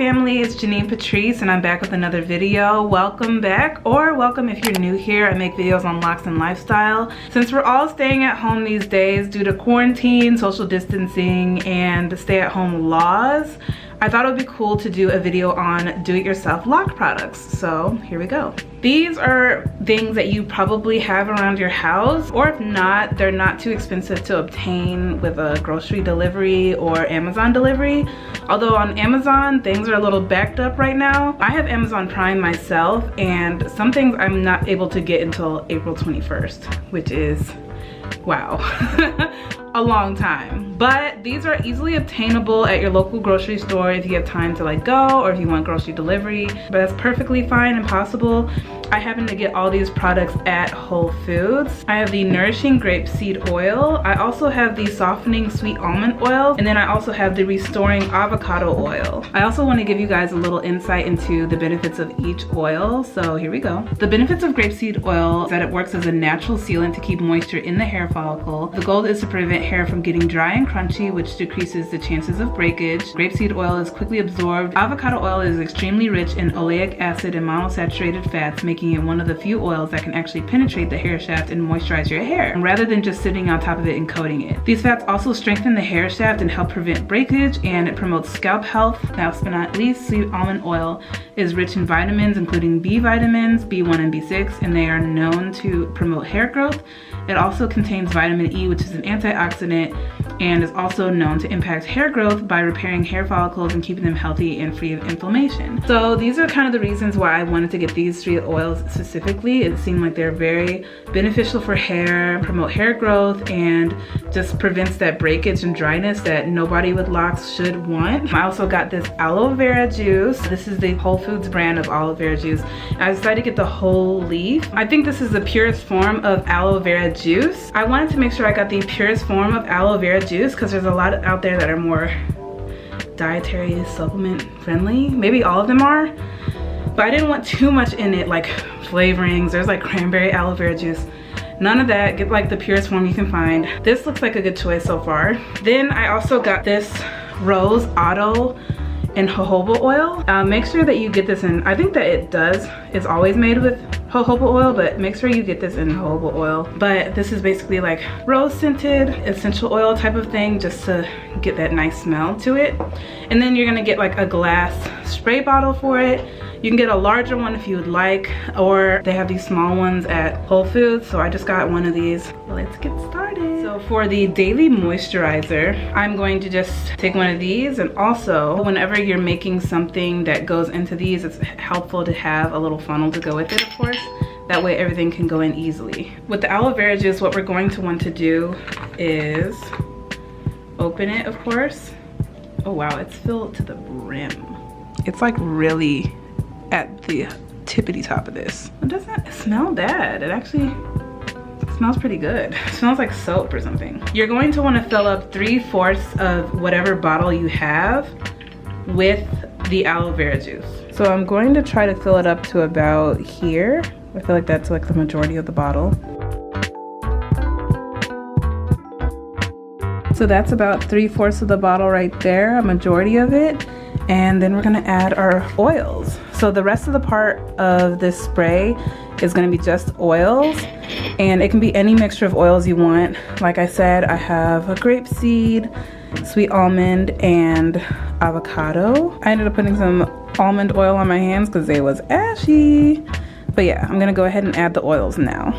family, it's Janine Patrice and I'm back with another video. Welcome back, or welcome if you're new here. I make videos on locs and lifestyle. Since we're all staying at home these days due to quarantine, social distancing, and stay-at-home laws, I thought it would be cool to do a video on do-it-yourself loc products. So here we go. These are things that you probably have around your house, or if not, they're not too expensive to obtain with a grocery delivery or Amazon delivery. Although on Amazon, things are a little backed up right now. I have Amazon Prime myself, and some things I'm not able to get until April 21st, which is, wow. A long time. But these are easily obtainable at your local grocery store if you have time to go, or if you want grocery delivery, but that's perfectly fine and possible. I happen to get all these products at Whole Foods. I have the nourishing grapeseed oil. I also have the softening sweet almond oil, and then I also have the restoring avocado oil. I also want to give you guys a little insight into the benefits of each oil, so here we go. The benefits of grapeseed oil is that it works as a natural sealant to keep moisture in the hair follicle. The goal is to prevent hair from getting dry and crunchy, which decreases the chances of breakage. Grapeseed oil is quickly absorbed. Avocado oil is extremely rich in oleic acid and monounsaturated fats, making it one of the few oils that can actually penetrate the hair shaft and moisturize your hair, rather than just sitting on top of it and coating it. These fats also strengthen the hair shaft and help prevent breakage, and it promotes scalp health. Last but not least, sweet almond oil is rich in vitamins, including B vitamins, B1 and B6, and they are known to promote hair growth. It also contains vitamin E, which is an antioxidant, and is also known to impact hair growth by repairing hair follicles and keeping them healthy and free of inflammation. So these are kind of the reasons why I wanted to get these three oils specifically. It seemed like they're very beneficial for hair, promote hair growth, and just prevents that breakage and dryness that nobody with locs should want. I also got this aloe vera juice. This is the Whole Foods brand of aloe vera juice. I decided to get the whole leaf. I think this is the purest form of aloe vera juice. I wanted to make sure I got the purest form of aloe vera juice because there's a lot out there that are more dietary supplement friendly. Maybe all of them are, but I didn't want too much in it, like flavorings. There's like cranberry aloe vera juice. None of that. Get like the purest form you can find. This looks like a good choice so far. Then I also got this rose otto and jojoba oil. Make sure that you get this in, I think that it's always made with jojoba oil, but make sure you get this in jojoba oil. But this is basically like rose scented essential oil type of thing, just to get that nice smell to it. And then you're gonna get like a glass spray bottle for it. You can get a larger one if you would like, or they have these small ones at Whole Foods, so I just got one of these. Let's get started. So for the daily moisturizer, I'm going to just take one of these, and also whenever you're making something that goes into these, it's helpful to have a little funnel to go with it, of course. That way everything can go in easily. With the aloe vera juice, what we're going to want to do is open it, of course. Oh wow, it's filled to the brim. It's like really at the tippity top of this. It doesn't smell bad. It actually smells pretty good. It smells like soap or something. You're going to want to fill up 3/4 of whatever bottle you have with the aloe vera juice. So I'm going to try to fill it up to about here. I feel like that's like the majority of the bottle. So that's about 3/4 of the bottle right there, a majority of it. And then we're gonna add our oils. So the rest of the part of this spray is gonna be just oils, and it can be any mixture of oils you want. Like I said, I have a grapeseed, sweet almond, and avocado. I ended up putting some almond oil on my hands because it was ashy. But yeah, I'm gonna go ahead and add the oils now.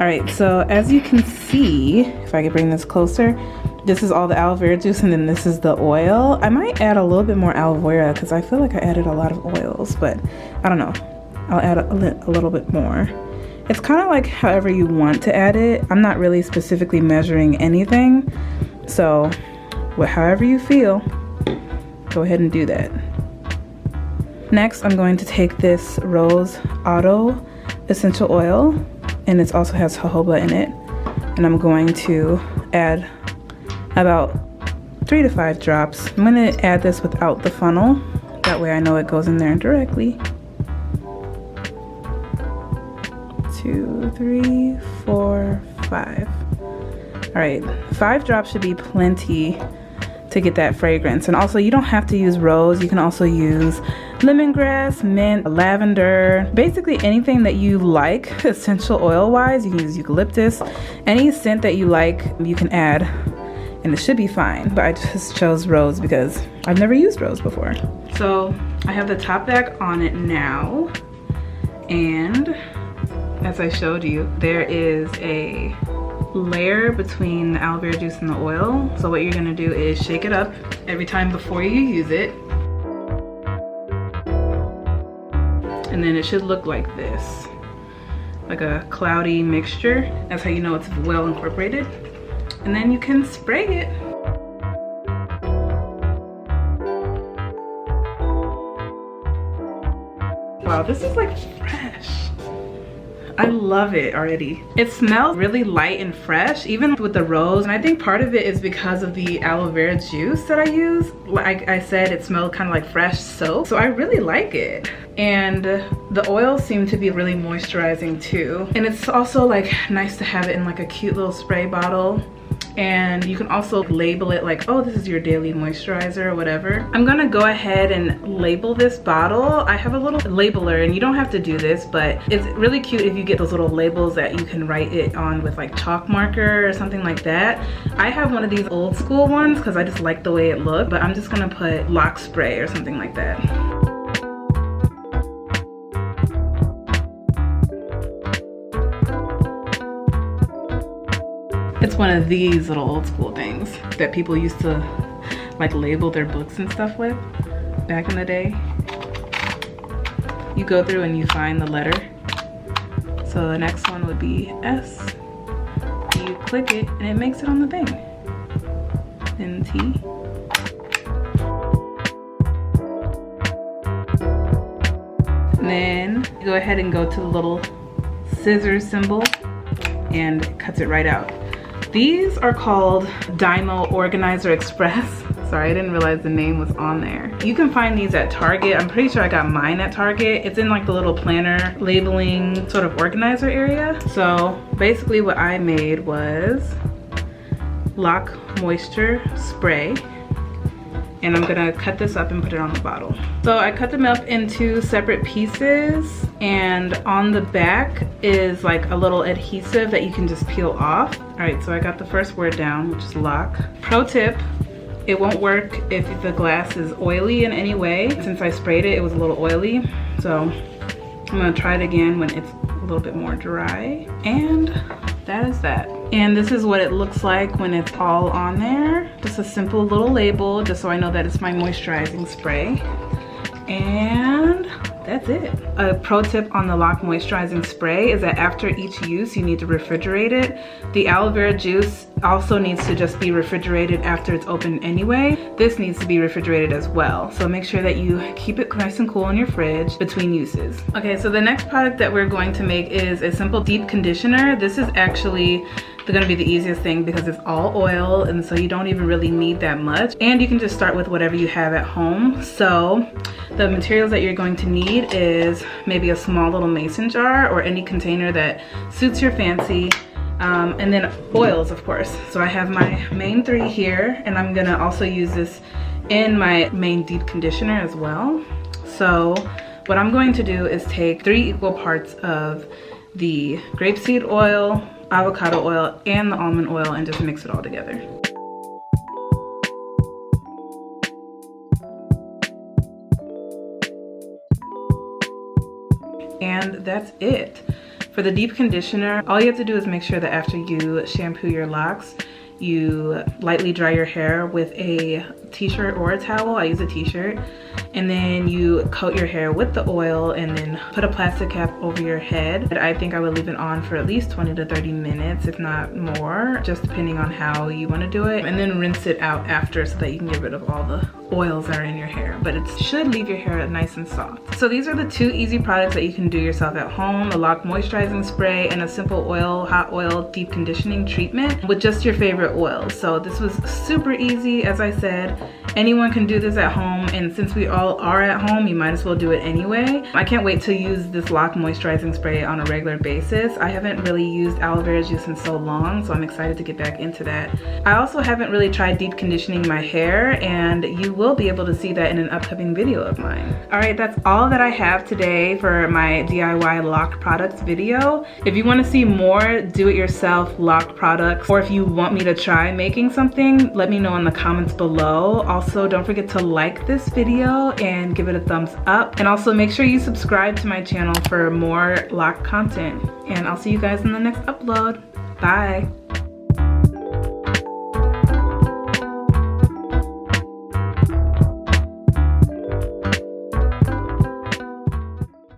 All right, so as you can see, if I could bring this closer, this is all the aloe vera juice, and then this is the oil. I might add a little bit more aloe vera because I feel like I added a lot of oils, but I don't know. I'll add a little bit more. It's kind of like however you want to add it. I'm not really specifically measuring anything, so however you feel, go ahead and do that. Next, I'm going to take this rose otto essential oil, and it also has jojoba in it, and I'm going to add about 3 to 5 drops. I'm going to add this without the funnel, that way I know it goes in there directly. 2, 3, 4, 5. All right, 5 drops should be plenty to get that fragrance. And also, you don't have to use rose. You can also use lemongrass, mint, lavender, basically anything that you like essential oil wise. You can use eucalyptus, any scent that you like you can add, and it should be fine. But I just chose rose because I've never used rose before. So I have the top back on it now, and as I showed you, there is a layer between the aloe vera juice and the oil. So what you're gonna do is shake it up every time before you use it. And then it should look like this, like a cloudy mixture. That's how you know it's well incorporated. And then you can spray it. Wow, this is like fresh. I love it already. It smells really light and fresh, even with the rose. And I think part of it is because of the aloe vera juice that I use. Like I said, it smelled kind of like fresh soap. So I really like it. And the oils seem to be really moisturizing too. And it's also like nice to have it in like a cute little spray bottle. And you can also label it like, oh, this is your daily moisturizer or whatever. I'm gonna go ahead and label this bottle. I have a little labeler, and you don't have to do this, but it's really cute if you get those little labels that you can write it on with like chalk marker or something like that. I have one of these old school ones because I just like the way it looked, but I'm just gonna put Loc spray or something like that. It's one of these little old school things that people used to like label their books and stuff with back in the day. You go through and you find the letter. So the next one would be S. You click it and it makes it on the thing. Then T. And then you go ahead and go to the little scissors symbol and it cuts it right out. These are called Dymo Organizer Express. Sorry, I didn't realize the name was on there. You can find these at Target. I'm pretty sure I got mine at Target. It's in like the little planner labeling sort of organizer area. So basically what I made was Loc Moisture Spray. And I'm gonna cut this up and put it on the bottle. So I cut them up into separate pieces, and on the back is like a little adhesive that you can just peel off. All right, so I got the first word down, which is Loc. Pro tip, it won't work if the glass is oily in any way. Since I sprayed it, it was a little oily. So I'm gonna try it again when it's a little bit more dry. And that is that. And this is what it looks like when it's all on there. Just a simple little label, just so I know that it's my moisturizing spray. And that's it. A pro tip on the Loc Moisturizing Spray is that after each use, you need to refrigerate it. The aloe vera juice also needs to just be refrigerated after it's open anyway. This needs to be refrigerated as well. So make sure that you keep it nice and cool in your fridge between uses. Okay, so the next product that we're going to make is a simple deep conditioner. This is actually gonna be the easiest thing because it's all oil, and so you don't even really need that much. And you can just start with whatever you have at home. So the materials that you're going to need is maybe a small little mason jar or any container that suits your fancy. And then oils, of course. So I have my main 3 here, and I'm gonna also use this in my main deep conditioner as well. So what I'm going to do is take 3 equal parts of the grapeseed oil, avocado oil, and the almond oil, and just mix it all together. And that's it. For the deep conditioner, all you have to do is make sure that after you shampoo your locks, you lightly dry your hair with a t-shirt or a towel. I use a t-shirt. And then you coat your hair with the oil and then put a plastic cap over your head. I think I would leave it on for at least 20 to 30 minutes, if not more, just depending on how you want to do it. And then rinse it out after so that you can get rid of all the oils that are in your hair. But it should leave your hair nice and soft. So these are the 2 easy products that you can do yourself at home: the Loc Moisturizing Spray and a simple hot oil deep conditioning treatment with just your favorite oils. So this was super easy. As I said, anyone can do this at home. and since we all are at home, you might as well do it anyway. I can't wait to use this Loc Moisturizing Spray on a regular basis. I haven't really used aloe vera juice in so long, so I'm excited to get back into that. I also haven't really tried deep conditioning my hair, and you will be able to see that in an upcoming video of mine. All right, that's all that I have today for my DIY Loc products video. If you want to see more do-it-yourself Loc products, or if you want me to try making something, let me know in the comments below. Also, don't forget to like this video and give it a thumbs up, and also make sure you subscribe to my channel for more Loc content, and I'll see you guys in the next upload. Bye.